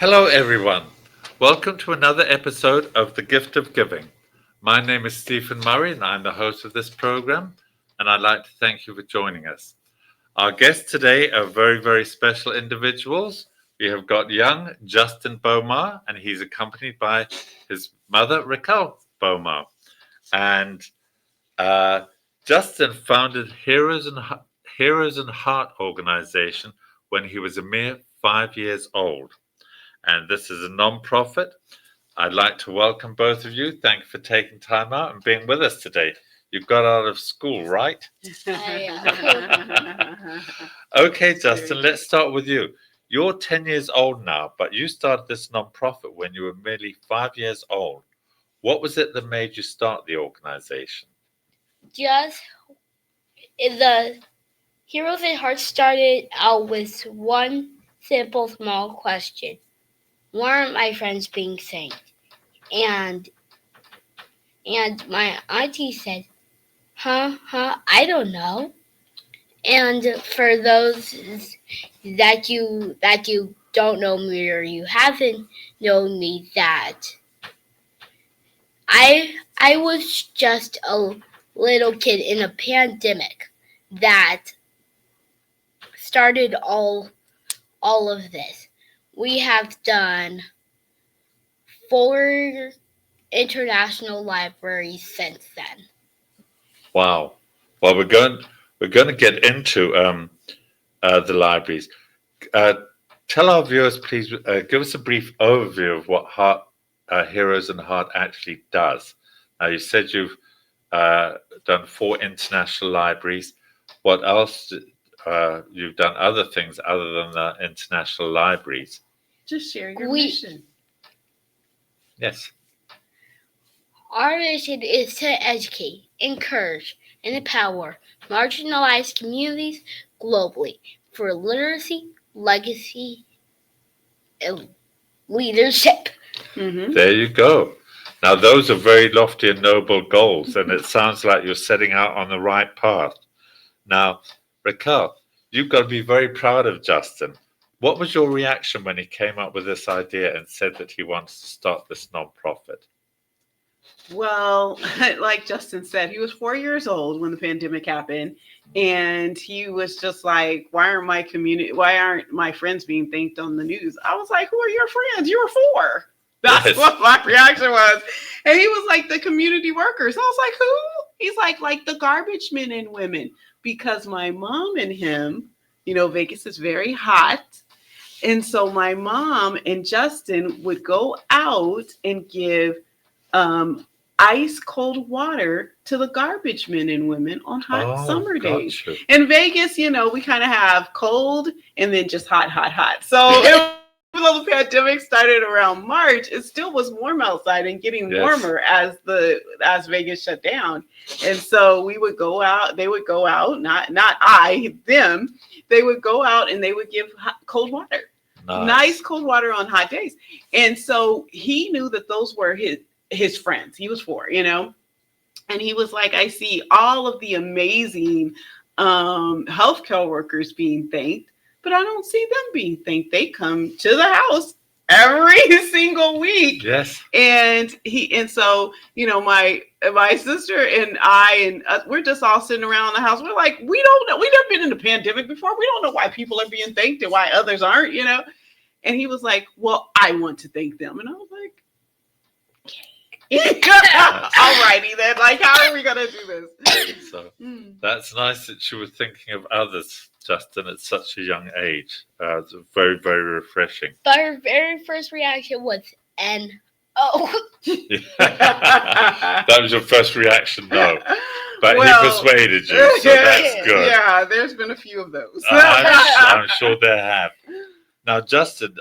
Hello, everyone. Welcome to another episode of The Gift of Giving. My name is Stephen Murray, and I'm the host of this program, and I'd like to thank you for joining us. Our guests today are very, very special individuals. We have got young Justin Bomar, and he's accompanied by his mother, Raquel Bomar. And Justin founded Heroes and Heart organization when he was a mere 5 years old. And this is a non-profit. I'd like to welcome both of you. Thank you for taking time out and being with us today. You got out of school, right? Okay, Justin, let's start with you. You're 10 years old now, but you started this non-profit when you were merely 5 years old. What was it that made you start the organization? Just the Heroes and Hearts started out with one simple small question. Why aren't my friends being saved? And my auntie said, I don't know. And for those that you don't know me or you haven't known me, that I was just a little kid in a pandemic that started all of this. We have done 4 international libraries since then. Wow. Well, we're going to get into the libraries. Tell our viewers, please, give us a brief overview of what Heroes and Heart actually does. Now, you said you've done 4 international libraries. What else? You've done other things other than the international libraries. Just share your mission. Yes. Our mission is to educate, encourage, and empower marginalized communities globally for literacy, legacy, and leadership. Mm-hmm. There you go. Now, those are very lofty and noble goals, and it sounds like you're setting out on the right path. Now, Raquel, you've got to be very proud of Justin. What was your reaction when he came up with this idea and said that he wants to start this nonprofit? Well, like Justin said, he was 4 years old when the pandemic happened, and he was just like, why aren't my friends being thanked on the news? I was like, who are your friends? You were 4. That's what my reaction was. And he was like, the community workers. I was like, who? He's like the garbage men and women. Because my mom and him, Vegas is very hot. And so my mom and Justin would go out and give ice cold water to the garbage men and women on hot summer days. Gotcha. In Vegas, we kind of have cold and then just hot. So even though the pandemic started around March, it still was warm outside and getting warmer as Vegas shut down. And so we would go out, they would go out, not I, them. They would go out and they would give cold water. Nice cold water on hot days. And so he knew that those were his friends. He was 4, and he was like, I see all of the amazing healthcare workers being thanked, but I don't see them being thanked. They come to the house every single week. Yes. And so my sister and I we're just all sitting around the house. We're like, we don't know. We've never been in a pandemic before. We don't know why people are being thanked and why others aren't. And he was like, well, I want to thank them. And I was like, all righty then. Like, how are we gonna do this? So that's nice that you were thinking of others, Justin, at such a young age. It's very, very refreshing. But our very first reaction was N-O. That was your first reaction, no. But he persuaded you, so that's good. Yeah, there's been a few of those. I'm sure there have. Now, Justin,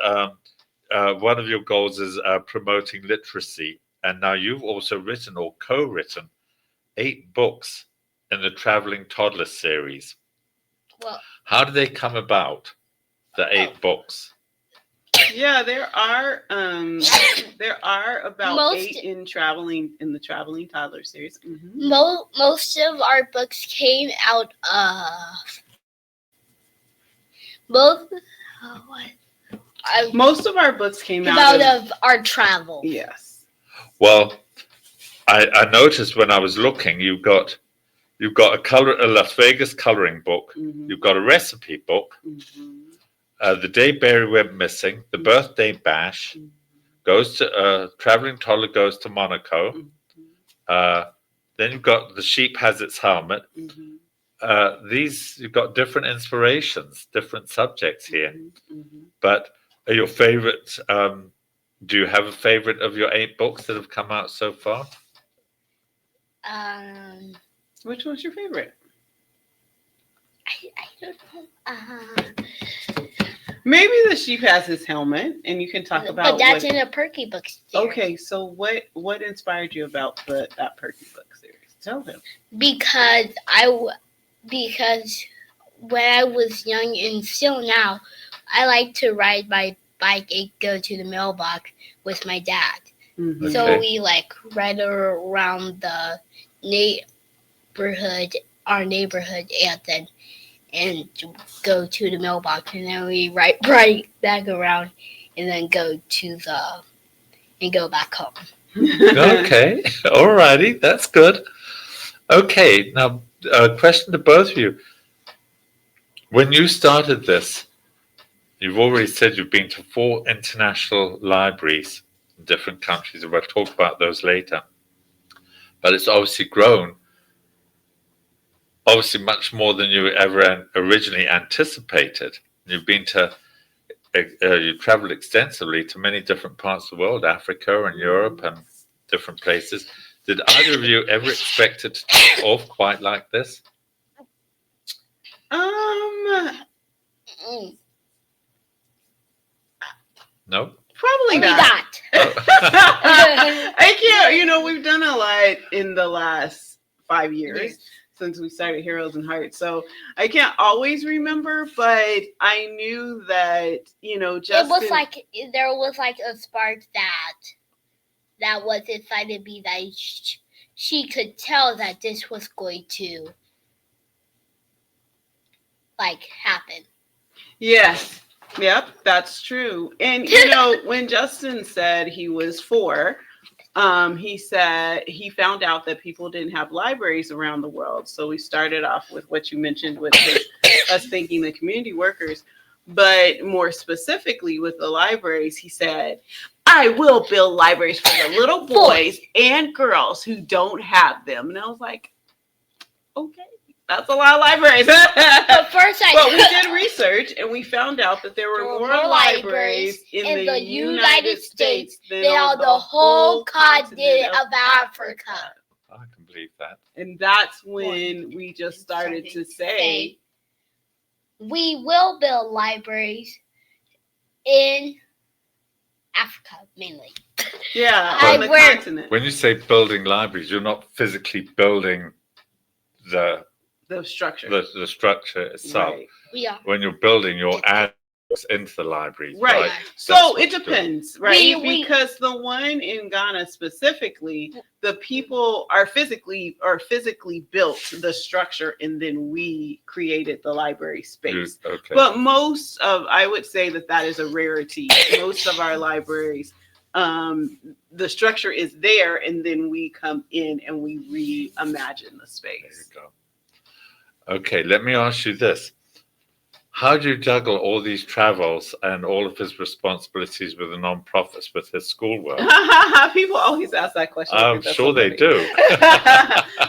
one of your goals is promoting literacy. And now you've also written or co-written 8 books in the Traveling Toddler series. Well, how do they come about, the 8 books? Yeah, there are about 8 in the Traveling Toddler series. Mm-hmm. Most of our books came out of both. Most of our books came out of our travel. Yes. Well, I noticed when I was looking, you've got a Las Vegas coloring book. Mm-hmm. You've got a recipe book. Mm-hmm. The Day Barry went missing. The Birthday Bash. Mm-hmm. Goes to traveling toddler goes to Monaco. Mm-hmm. Then you've got The Sheep Has Its Helmet. Mm-hmm. These you've got different inspirations, different subjects here. Mm-hmm. But are your favorite? Do you have a favorite of your 8 books that have come out so far? Which one's your favorite? I don't know. Maybe The Sheep Has His Helmet, and you can talk about. But that's in a Perky book series. Okay, so what inspired you about that Perky book series? Tell them. Because when I was young and still now, I like to ride my bike and go to the mailbox with my dad. Mm-hmm. Okay. So we ride around the our neighborhood, and go to the mailbox, and then we ride back around, and then go back home. Okay, alrighty, that's good. Okay, now a question to both of you. When you started this, you've already said you've been to 4 international libraries in different countries, and we'll talk about those later. But it's obviously grown, obviously much more than you ever originally anticipated. You've been you've traveled extensively to many different parts of the world, Africa and Europe and different places. Did either of you ever expect it to take off quite like this? No? Probably not. I can't. We've done a lot in the last 5 years since we started Heroes and Hearts. So I can't always remember, but I knew that, Justin... It was like there was a spark that was inside of me that she could tell that this was going to happen. Yes. Yep, that's true. And when Justin said he was 4, he said he found out that people didn't have libraries around the world. So we started off with what you mentioned with us thinking the community workers, but more specifically with the libraries, he said, I will build libraries for the little boys and girls who don't have them. And I was like, okay. That's a lot of libraries. But we did research and we found out that there were more libraries in the United States than on the whole continent of Africa. I can believe that. And that's when we just started to say, we will build libraries in Africa mainly. Yeah, on the continent. When you say building libraries, you're not physically building the structure. The structure itself. Right. Yeah. When you're building, you're adding into the library. Right. So it depends, right? Because the one in Ghana specifically, the people are physically built the structure, and then we created the library space. Okay. But I would say that is a rarity. Most of our libraries, the structure is there, and then we come in and we reimagine the space. There you go. Okay, let me ask you this. How do you juggle all these travels and all of his responsibilities with the non-profits, with his schoolwork? People always ask that question. I'm sure they do.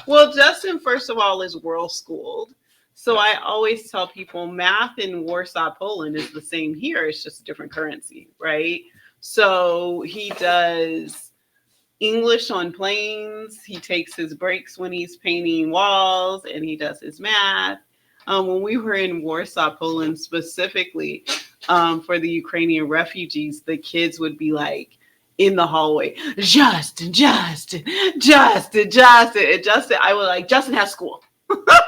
Well, Justin, first of all, is world schooled. So I always tell people math in Warsaw, Poland is the same here. It's just a different currency, right? So he does English on planes. He takes his breaks when he's painting walls, and he does his math. When we were in Warsaw, Poland, specifically for the Ukrainian refugees, the kids would be in the hallway, Justin. And Justin, I was like, Justin has school.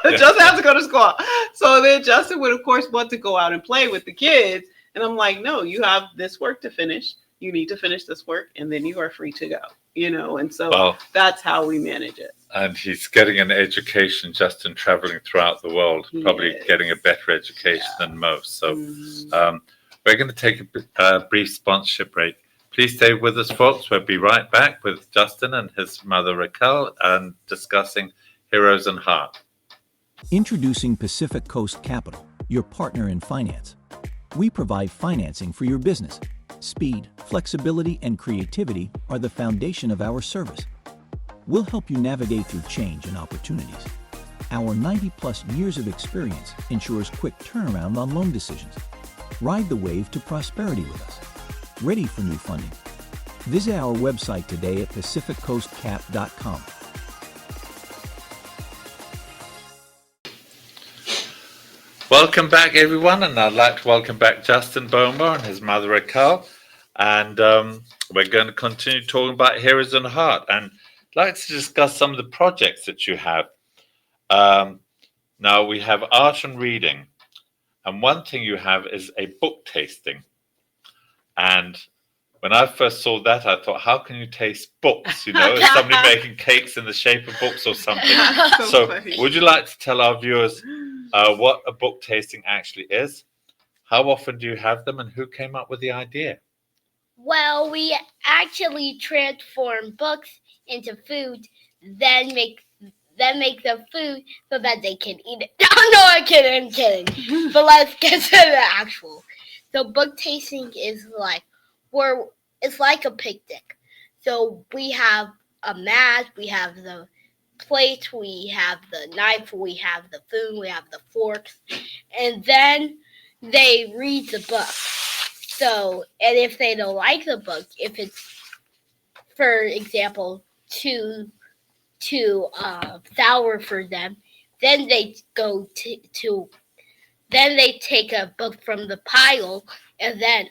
Justin has to go to school. So then Justin would, of course, want to go out and play with the kids. And I'm like, no, you have this work to finish. You need to finish this work, and then you are free to go. And so that's how we manage it. And he's getting an education just in traveling throughout the world, probably getting a better education than most. So we're going to take a brief sponsorship break. Please stay with us, folks. We'll be right back with Justin and his mother, Raquel, and discussing Heroes and Heart. Introducing Pacific Coast Capital, your partner in finance. We provide financing for your business. Speed, flexibility, and creativity are the foundation of our service. We'll help you navigate through change and opportunities. Our 90-plus years of experience ensures quick turnaround on loan decisions. Ride the wave to prosperity with us. Ready for new funding? Visit our website today at pacificcoastcap.com. Welcome back, everyone, and I'd like to welcome back Justin Bomer and his mother, Raquel. And we're going to continue talking about Heroes and Heart. And I'd like to discuss some of the projects that you have. Now, we have art and reading. And one thing you have is a book tasting. And when I first saw that, I thought, how can you taste books? You know, is somebody making cakes in the shape of books or something? So would you like to tell our viewers what a book tasting actually is? How often do you have them, and who came up with the idea? Well, we actually transform books into food, then make the food so that they can eat it. No, I'm kidding. But let's get to the actual. So book tasting is it's like a picnic. So we have a mat, we have the plate, we have the knife, we have the spoon, we have the forks, and then they read the book. So, and if they don't like the book, if it's, for example, too sour for them, then they go then they take a book from the pile and then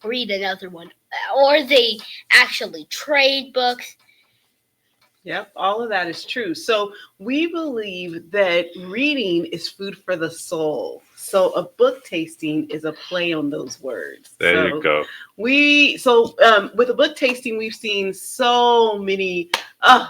read another one. Or they actually trade books. Yep, all of that is true. So we believe that reading is food for the soul. So a book tasting is a play on those words. There you go. With a book tasting, we've seen so many,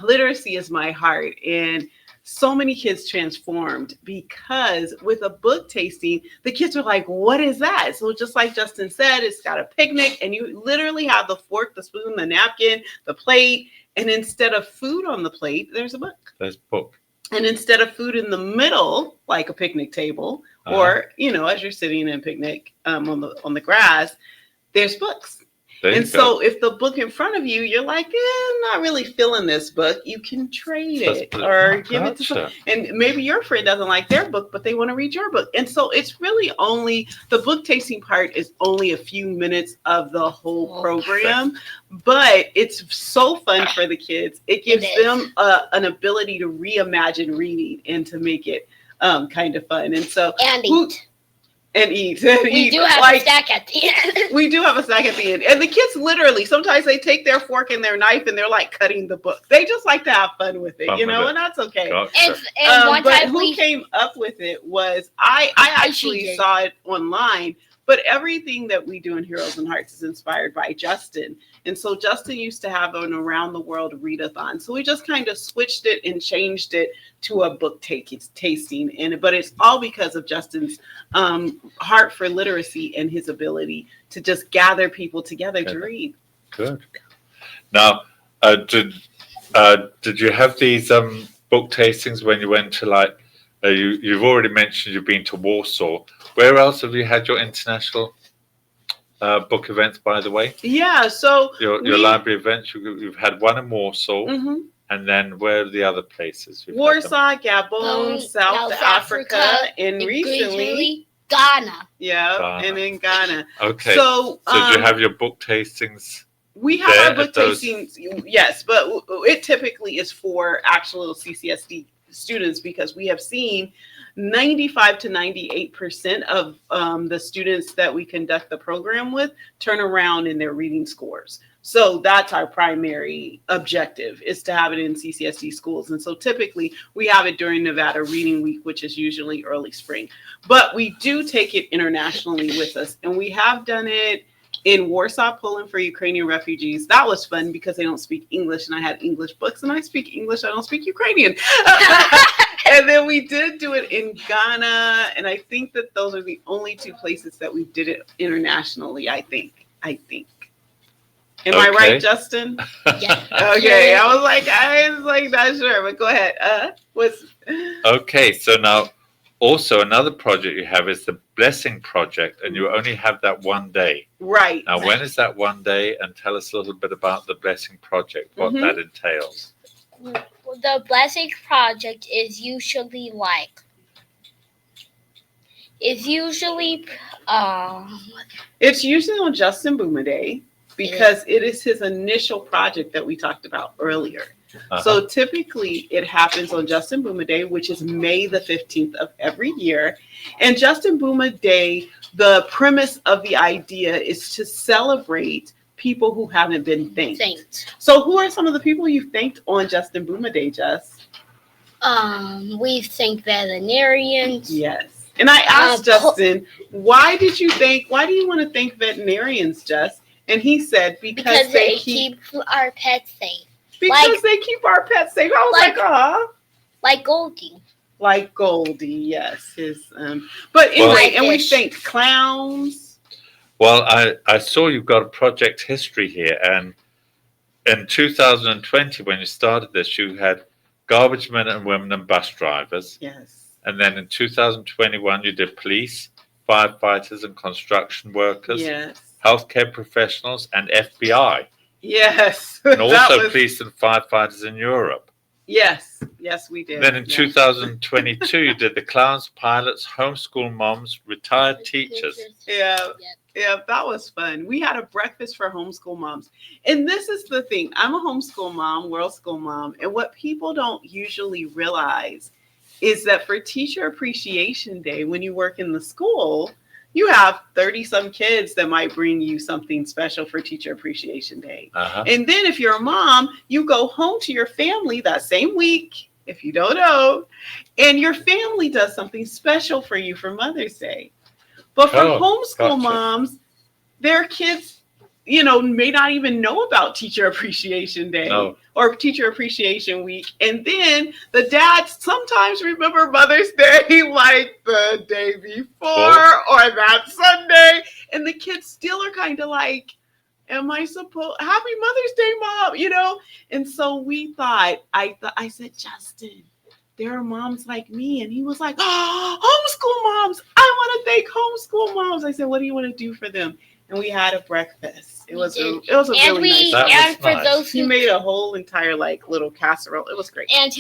literacy is my heart. And so many kids transformed because with a book tasting, the kids are like, what is that? So just like Justin said, it's got a picnic and you literally have the fork, the spoon, the napkin, the plate. And instead of food on the plate, there's a book. There's a book. And instead of food in the middle, like a picnic table, or, as you're sitting in a picnic on the grass, there's books. So if the book in front of you, you're like, I'm not really feeling this book, you can trade it or give it to someone. And maybe your friend doesn't like their book, but they want to read your book. And so it's really only, the book tasting part is only a few minutes of the whole program, but it's so fun for the kids. It gives them an ability to reimagine reading and to make it kind of fun. And so eat. We do have a snack at the end. We do have a snack at the end. And the kids literally, sometimes they take their fork and their knife and they're like cutting the book. They just like to have fun with it, and that's okay. And but who came up with it was, I actually saw it online, but everything that we do in Heroes and Hearts is inspired by Justin. And so Justin used to have an around the world readathon. So we just kind of switched it and changed it to a book tasting. But it's all because of Justin's heart for literacy and his ability to just gather people together to read. Good. Now, did you have these book tastings when you went to you've already mentioned you've been to Warsaw. Where else have you had your international book events, by the way? Yeah, so your library events, you've had one in Warsaw, and then where are the other places? Warsaw, Gabon, South Africa, and recently Ghana. Yeah, Ghana. And in Ghana. Okay. So do you have your book tastings? We have our book tastings, yes, but it typically is for actual CCSD students because we have seen 95 to 98% of the students that we conduct the program with turn around in their reading scores. So that's our primary objective, is to have it in CCSD schools. And so typically we have it during Nevada Reading Week, which is usually early spring. But we do take it internationally with us. And we have done it in Warsaw, Poland for Ukrainian refugees. That was fun because they don't speak English and I had English books and I speak English. I don't speak Ukrainian. And then we we did do it in Ghana, and I think that those are the only two places that we did it internationally. I think. Am I right, Justin? Yeah. Okay, I was like not sure, but go ahead. Okay, so now also another project you have is the Blessing Project, and you only have that one day. Right. Now, when is that one day? And tell us a little bit about the Blessing Project, what that entails. The Blessing Project is usually it's usually on Justin Boomer Day, because it is his initial project that we talked about earlier. So typically it happens on Justin Boomer Day, which is May the 15th of every year. And Justin Boomer Day, the premise of the idea is to celebrate people who haven't been thanked. So who are some of the people you thanked on Justin Boomer Day, Jess? We've thanked veterinarians. Yes. And I asked Justin, why do you want to thank veterinarians, Jess? And he said, because they keep our pets safe. Because they keep our pets safe. I was like Goldie. Like Goldie, yes. But anyway, and we thank clowns. Well, I saw you've got a project history here, and in 2020, when you started this, you had garbage men and women and bus drivers. Yes. And then in 2021, you did police, firefighters, and construction workers. Yes. Healthcare professionals, and FBI. Yes. And also police and firefighters in Europe. Yes. Yes, we did. Then in 2022, you did the clowns, pilots, homeschool moms, retired teachers. Yeah, that was fun. We had a breakfast for homeschool moms. And this is the thing. I'm a homeschool mom, world school mom. And what people don't usually realize is that for Teacher Appreciation Day, when you work in the school, you have 30-some kids that might bring you something special for Teacher Appreciation Day. And then if you're a mom, you go home to your family that same week, if you don't know, and your family does something special for you for Mother's Day. But for homeschool moms, their kids, may not even know about Teacher Appreciation Day or Teacher Appreciation Week. And then the dads sometimes remember Mother's Day like the day before or that Sunday. And the kids still are kind of like, am I supposed, Happy Mother's Day, Mom, And so we thought, I said, Justin, there are moms like me. And he was like, homeschool moms. I want to thank homeschool moms. I said, what do you want to do for them? And we had a breakfast. It was a really nice. Those who made a whole entire little casserole. It was great. And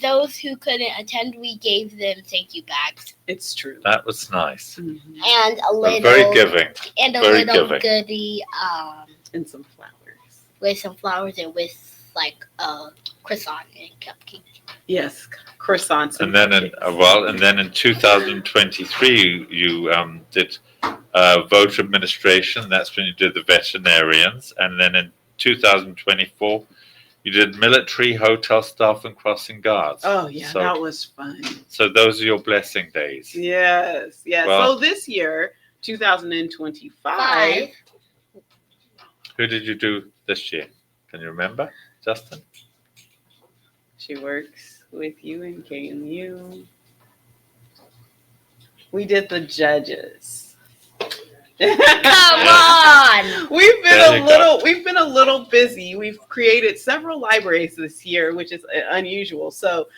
those who couldn't attend, we gave them thank you bags. It's true. That was nice. Mm-hmm. And a little very giving. And a little goodie. And some flowers. With some flowers and with a croissant and cupcake. Yes, croissants. And then in 2023, you did voter administration. That's when you did the veterinarians. And then in 2024, you did military, hotel staff, and crossing guards. Oh, yeah, that was fun. So those are your blessing days. Yes. Well, so this year, 2025. Who did you do this year? Can you remember, Justin? She works with you in KMU. We did the judges. Come on. We've been a little busy. We've created several libraries this year, which is unusual. So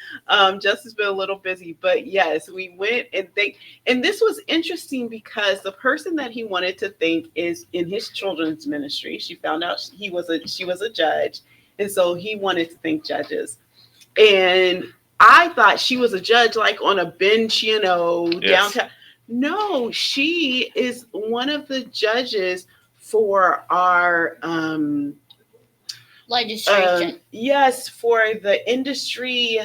Justin's been a little busy, but yes, we went and this was interesting because the person that he wanted to thank is in his children's ministry. She found out she was a judge, and so he wanted to thank judges. And I thought she was a judge on a bench, downtown. No, she is one of the judges for our legislation. Yes, for the industry.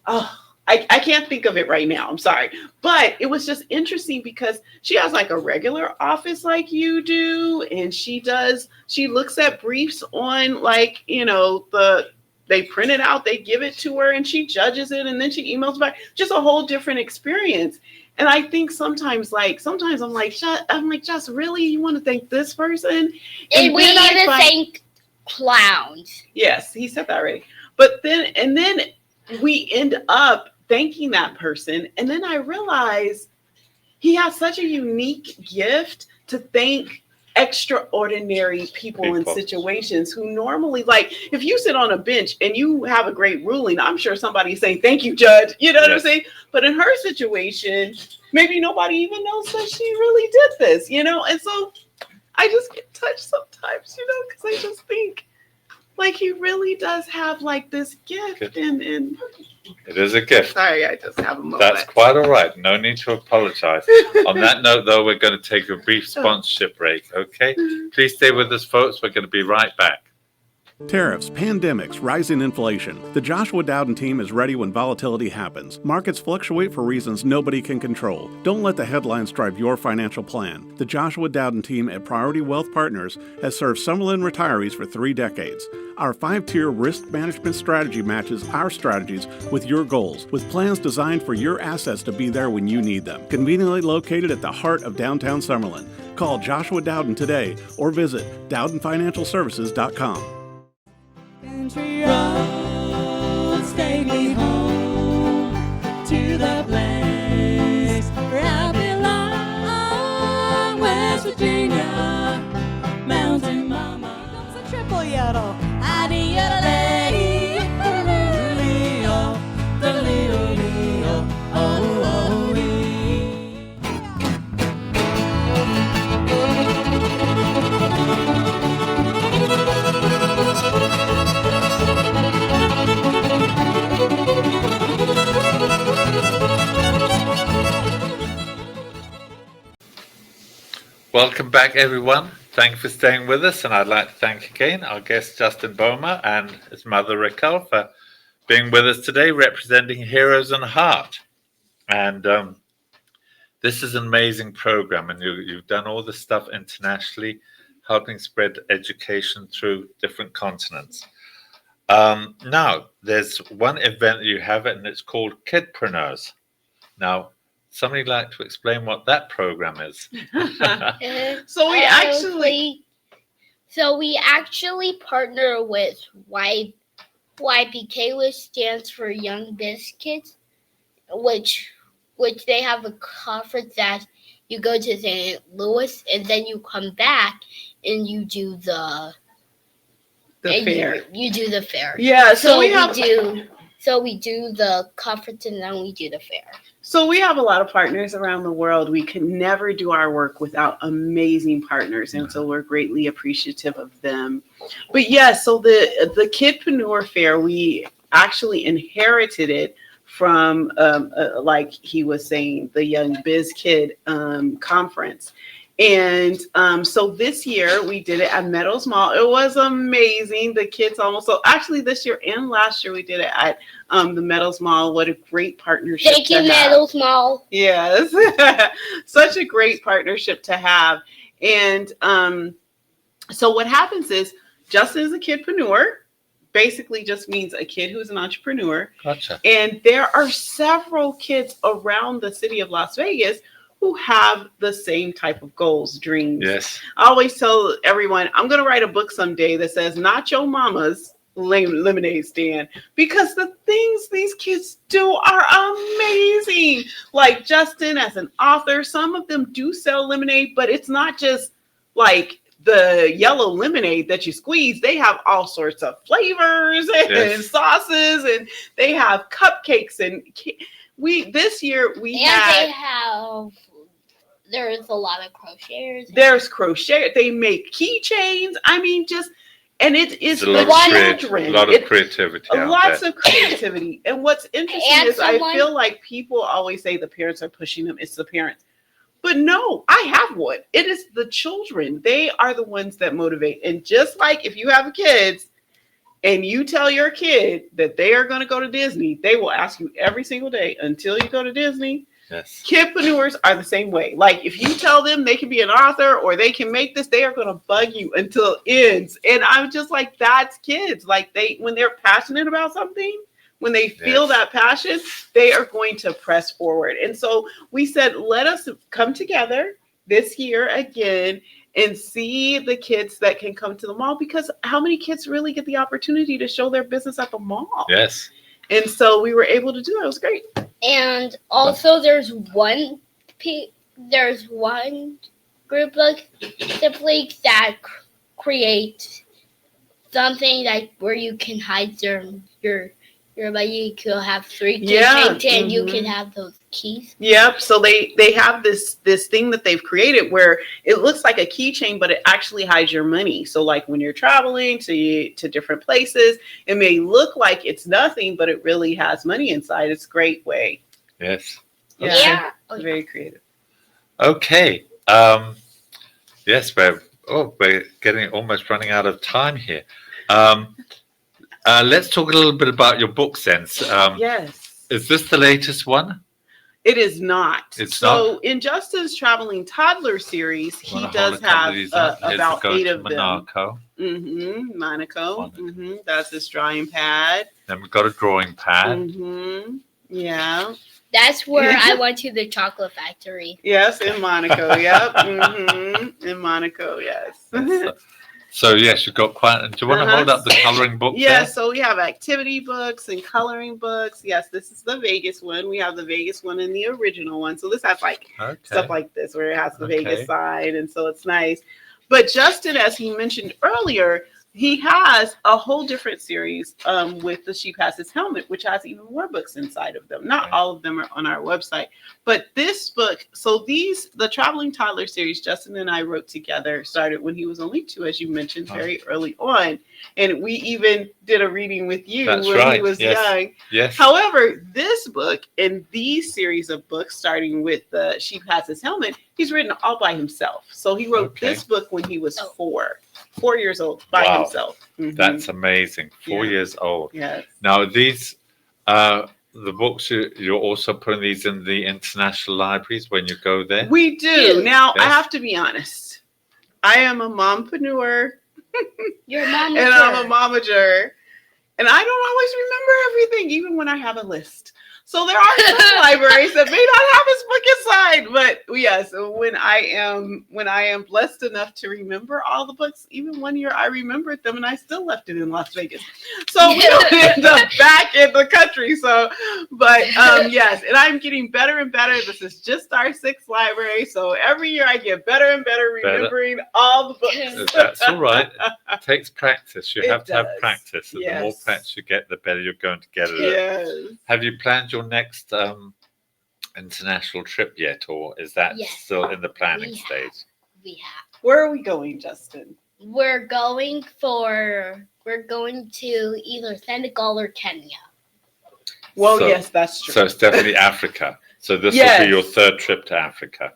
Oh, I can't think of it right now. I'm sorry. But it was just interesting because she has a regular office like you do. And she looks at briefs on they print it out, they give it to her, and she judges it, and then she emails back. Just a whole different experience. And I think sometimes I'm like, Jess, really? You want to thank this person? And we even thank clowns. Yes, he said that already. But then we end up thanking that person. And then I realized he has such a unique gift to thank extraordinary people in situations who normally, like, if you sit on a bench and you have a great ruling, I'm sure somebody's saying, thank you, judge. You know what I'm saying? But in her situation, maybe nobody even knows that she really did this, you know? And so I just get touched sometimes, you know, because I just think, like, he really does have, like, this gift. And it is a gift. Sorry, I just have a moment. That's quite all right. No need to apologize. On that note, though, we're going to take a brief sponsorship break, okay? Please stay with us, folks. We're going to be right back. Tariffs, pandemics, rising inflation. The Joshua Dowden team is ready when volatility happens. Markets fluctuate for reasons nobody can control. Don't let the headlines drive your financial plan. The Joshua Dowden team at Priority Wealth Partners has served Summerlin retirees for 3 decades. Our 5-tier risk management strategy matches our strategies with your goals, with plans designed for your assets to be there when you need them. Conveniently located at the heart of downtown Summerlin. Call Joshua Dowden today or visit DowdenFinancialServices.com. Country roads take me home to the place where I belong, West Virginia, Mountain Mama. Here comes a triple yodel. Welcome back, everyone. Thank you for staying with us, and I'd like to thank again our guest Justin Bomer and his mother Raquel for being with us today, representing Heroes and Heart. And this is an amazing program, and you've done all this stuff internationally, helping spread education through different continents. Now, there's one event that you have, and it's called Kidpreneurs. Now, somebody like to explain what that program is? So we actually partner with YBK, which stands for Young Biz Kids, which they have a conference that you go to St. Louis and then you come back and you do the fair. You do the fair. Yeah, So we do the conference and then we do the fair. So we have a lot of partners around the world. We could never do our work without amazing partners, and so we're greatly appreciative of them. But yes, so the Kidpreneur Fair, we actually inherited it from, like he was saying, the Young Biz Kid conference. And so this year we did it at Meadows Mall. It was amazing. The kids actually this year and last year we did it at the Meadows Mall. What a great partnership. Thank you, Meadows Mall. Yes. Such a great partnership to have. And so what happens is Justin is a kidpreneur. Basically just means a kid who's an entrepreneur. Gotcha. And there are several kids around the city of Las Vegas who have the same type of goals, dreams. Yes. I always tell everyone, I'm going to write a book someday that says, Not Your Mama's Lemonade Stand, because the things these kids do are amazing. Like Justin, as an author, some of them do sell lemonade, but it's not just like the yellow lemonade that you squeeze. They have all sorts of flavors and sauces, and they have cupcakes. And this year there's a lot of crocheters. There's crochet. They make keychains. I mean, and it is the children. A lot of creativity. Lots of creativity. And what's interesting is I feel like people always say the parents are pushing them. It's the parents. But no, I have one. It is the children. They are the ones that motivate. And just like if you have kids and you tell your kid that they are going to go to Disney, they will ask you every single day until you go to Disney. Yes. Kidpreneurs are the same way. Like if you tell them they can be an author or they can make this, they are going to bug you until it ends. And I'm just like, that's kids. Like when they're passionate about something, when they feel that passion, they are going to press forward. And so we said, let us come together this year again and see the kids that can come to the mall, because how many kids really get the opportunity to show their business at the mall? Yes. And so we were able to do that. It was great. And also, there's one group of siblings that create something like where you can hide your money. You could have 3 keychains and you can have those keys. Yep. So they have this thing that they've created where it looks like a keychain, but it actually hides your money. So like when you're traveling to different places, it may look like it's nothing, but it really has money inside. It's a great way. Yes. Yeah. It's very creative. Okay. Yes, we're getting almost running out of time here. Let's talk a little bit about your book sense. Yes. Is this the latest one? It is not. It's so not? In Justin's Traveling Toddler series, he Wanna does hold a couple have of these up? Here's about the 8 go of to them. Monaco. Monaco. That's his drawing pad. Then we've got a drawing pad. Yeah. That's where I went to the chocolate factory. Yes, in Monaco. Yep. In Monaco. Yes. So yes, you've got quite. Do you want to hold up the coloring book? Yes. So we have activity books and coloring books. Yes, this is the Vegas one. We have the Vegas one and the original one. So this has like stuff like this where it has the Vegas side, and so it's nice. But Justin, as he mentioned earlier, he has a whole different series with the She Passes Helmet, which has even more books inside of them. Not all of them are on our website, but this book, so the Traveling Toddler series, Justin and I wrote together, started when he was only 2, as you mentioned, very early on. And we even did a reading with you when he was young. Yes. However, this book and these series of books, starting with the She Passes Helmet, he's written all by himself. So he wrote this book when he was 4 years old by himself. That's amazing. 4 years old. Yes. Now these the books you're also putting these in the international libraries when you go there? We do. Now I have to be honest. I am a mompreneur. You're a momager. And I'm a momager. And I don't always remember everything, even when I have a list. So there are some libraries that may not have this book inside, but yes, when I am blessed enough to remember all the books, even one year I remembered them and I still left it in Las Vegas. So we don't end up back in the country. So, but yes, and I'm getting better and better. This is just our 6th library, so every year I get better and better remembering all the books. That's all right. It takes practice. You have to have does. practice, and the more practice you get, the better you're going to get at it. Yes. Have you planned your next international trip yet, or is that still in the planning stage? We have. Where are we going, Justin? We're going to either Senegal or Kenya. Well, yes, that's true. So it's definitely Africa. So this will be your 3rd trip to Africa.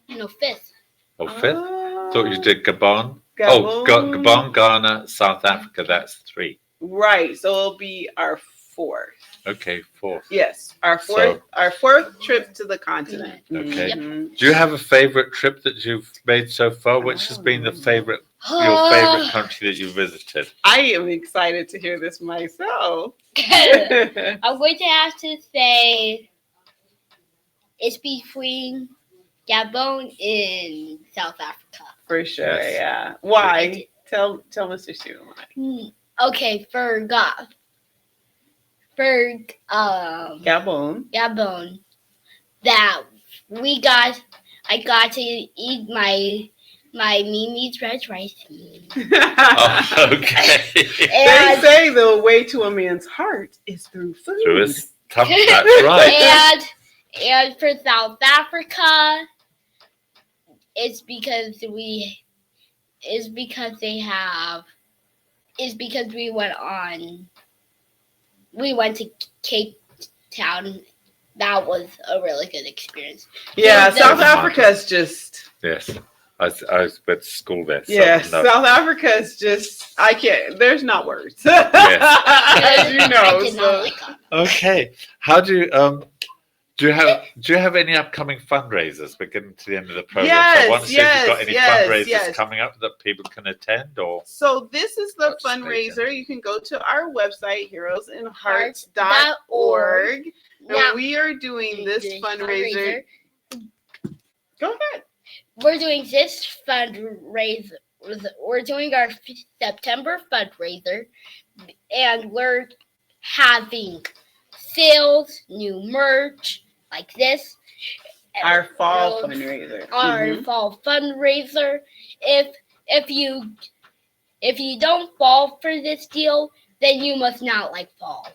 No, 5th. Oh, 5th? Thought you did Gabon. Gabon, Gabon, Ghana, South Africa. That's 3. Right. So it'll be our 4th. Okay, 4th. Yes, our 4th trip to the continent. Okay. Do you have a favorite trip that you've made so far? Which has been your favorite country that you visited? I am excited to hear this myself. I'm going to have to say it's between Gabon and South Africa. For sure, yeah. Why? Tell Mr. Stephen why. Okay, for Gabon, that I got to eat my Mimi's red rice. Oh, okay. They say the way to a man's heart is through food. That's right. And for South Africa, it's because we went to Cape Town. That was a really good experience. Yeah, South Africa is just... Yes. I was went to school there. So yes, no. South Africa is just... I can't... There's not words. Yes. As you know. Okay. How do you... Do you have any upcoming fundraisers? We're getting to the end of the program. Yes, so I want to see if you've got any fundraisers coming up that people can attend, or so this is the fundraiser. You can go to our website, heroesinhearts.org. And we are doing this fundraiser. Go ahead. We're doing this fundraiser. We're doing our September fundraiser, and we're having sales, new merch like this. Our fall Our- fundraiser. Our fall fundraiser. If you don't fall for this deal, then you must not like fall.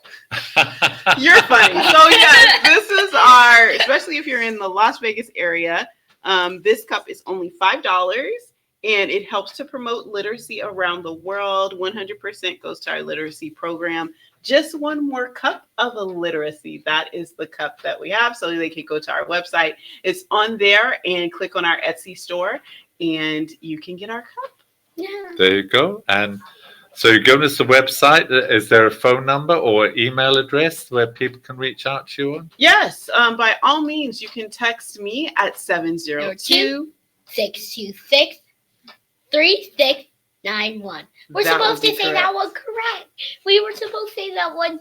You're funny. So yes, this is our, especially if you're in the Las Vegas area, this cup is only $5 and it helps to promote literacy around the world. 100% goes to our literacy program. Just one more cup of illiteracy. That is the cup that we have. So they can go to our website. It's on there and click on our Etsy store and you can get our cup. Yeah. There you go. And so you're giving us the website. Is there a phone number or email address where people can reach out to you on? Yes, by all means, you can text me at 702 626 3691. We're That supposed would to be say that correct. one correct. We were supposed to say that one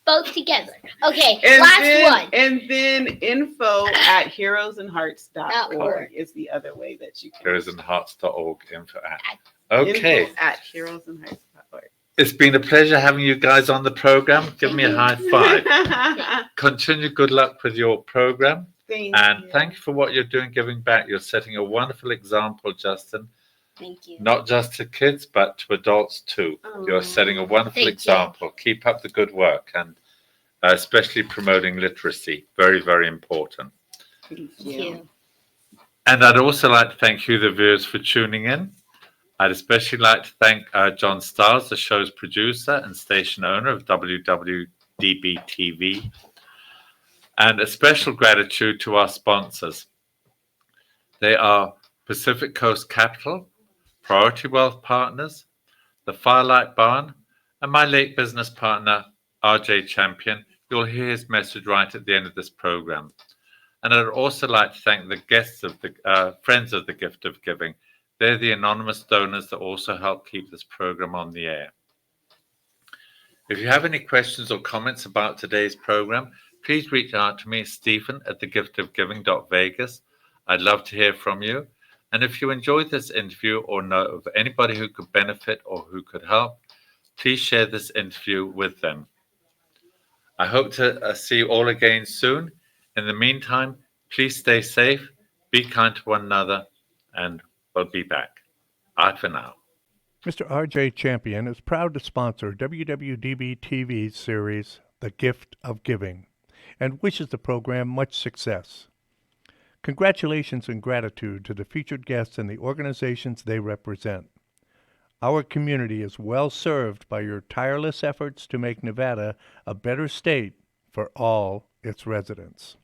both together. Okay, And last then, one. And then info at heroesandhearts.org .org. is the other way that you can. Heroesandhearts.org info at. Okay. Info at heroesandhearts.org. It's been a pleasure having you guys on the program. Give me a high five. Continue good luck with your program. Thank And you. thank you for what you're doing, giving back. You're setting a wonderful example, Justin, Thank you. not just to kids, but to adults too. You're setting a wonderful Thank you. example. Keep up the good work, and especially promoting literacy. Very, very important. Thank Thank you. you. And I'd also like to thank you, the viewers, for tuning in. I'd especially like to thank John Stiles, the show's producer and station owner of WWDBTV. And a special gratitude to our sponsors. They are Pacific Coast Capital, Priority Wealth Partners, the Firelight Barn, and my late business partner, RJ Champion. You'll hear his message right at the end of this program. And I'd also like to thank the guests of the Friends of the Gift of Giving. They're the anonymous donors that also help keep this program on the air. If you have any questions or comments about today's program, please reach out to me, Stephen, at thegiftofgiving.vegas. I'd love to hear from you. And if you enjoyed this interview or know of anybody who could benefit or who could help, please share this interview with them. I hope to see you all again soon. In the meantime, please stay safe, be kind to one another, and we'll be back. Bye for now. Mr. R.J. Champion is proud to sponsor WWDB-TV's series, The Gift of Giving, and wishes the program much success. Congratulations and gratitude to the featured guests and the organizations they represent. Our community is well served by your tireless efforts to make Nevada a better state for all its residents.